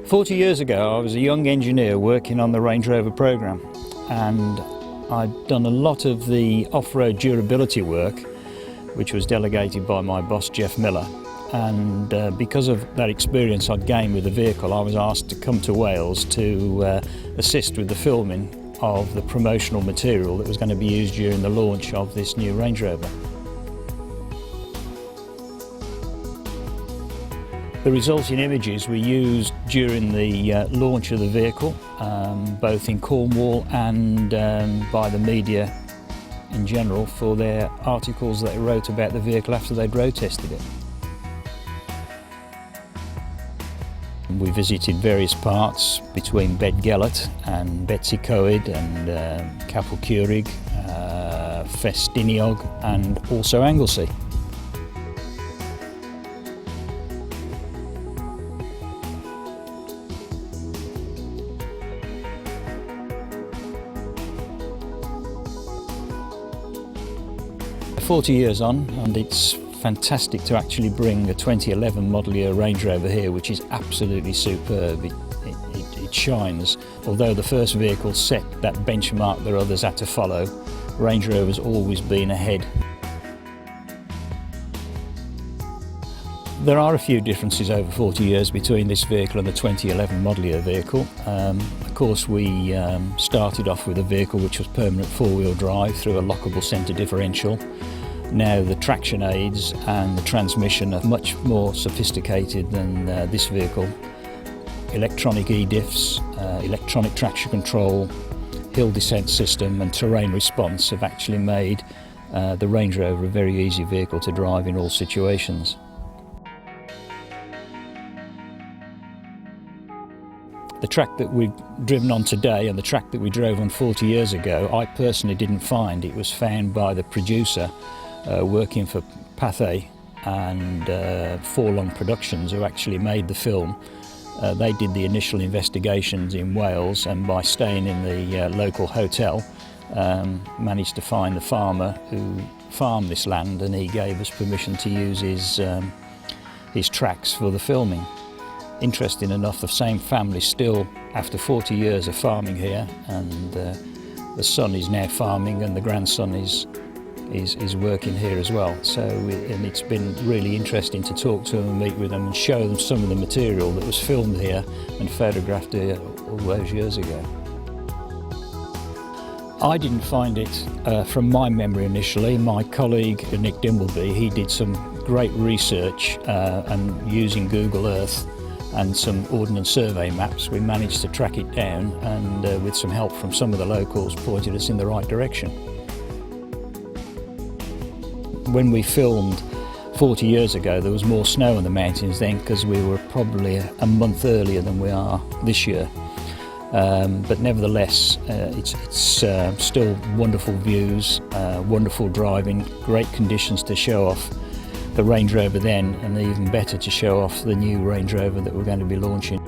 40 years ago I was a young engineer working on the Range Rover programme, and I'd done a lot of the off-road durability work which was delegated by my boss Jeff Miller, and because of that experience I'd gained with the vehicle, I was asked to come to Wales to assist with the filming of the promotional material that was going to be used during the launch of this new Range Rover. The resulting images were used during the launch of the vehicle, both in Cornwall and by the media in general, for their articles that they wrote about the vehicle after they'd road tested it. We visited various parts between Bedgellet and Betsycoed and Capel Curig, Festiniog and also Anglesey. "40 years on, and it's fantastic to actually bring a 2011 model year Range Rover here, which is absolutely superb. It shines. Although the first vehicle set that benchmark that others had to follow, Range Rover's always been ahead. There are a few differences over 40 years between this vehicle and the 2011 model year vehicle. Of course, we started off with a vehicle which was permanent four-wheel drive through a lockable centre differential. Now the traction aids and the transmission are much more sophisticated than this vehicle. Electronic e-diffs, electronic traction control, hill descent system and terrain response have actually made the Range Rover a very easy vehicle to drive in all situations. The track that we've driven on today and the track that we drove on 40 years ago, I personally didn't find. It was found by the producer working for Pathé and Forlong Productions, who actually made the film. They did the initial investigations in Wales, and by staying in the local hotel managed to find the farmer who farmed this land, and he gave us permission to use his tracks for the filming. Interesting enough, the same family still, after 40 years, of farming here, and the son is now farming and the grandson is working here as well. So, and it's been really interesting to talk to them and meet with them and show them some of the material that was filmed here and photographed here all those years ago. I didn't find it from my memory initially. My colleague Nick Dimbleby, he did some great research and using Google Earth and some Ordnance Survey maps, we managed to track it down, and with some help from some of the locals, pointed us in the right direction. When we filmed 40 years ago, there was more snow on the mountains then, because we were probably a month earlier than we are this year. But nevertheless, it's still wonderful views, wonderful driving, great conditions to show off the Range Rover then, and even better to show off the new Range Rover that we're going to be launching.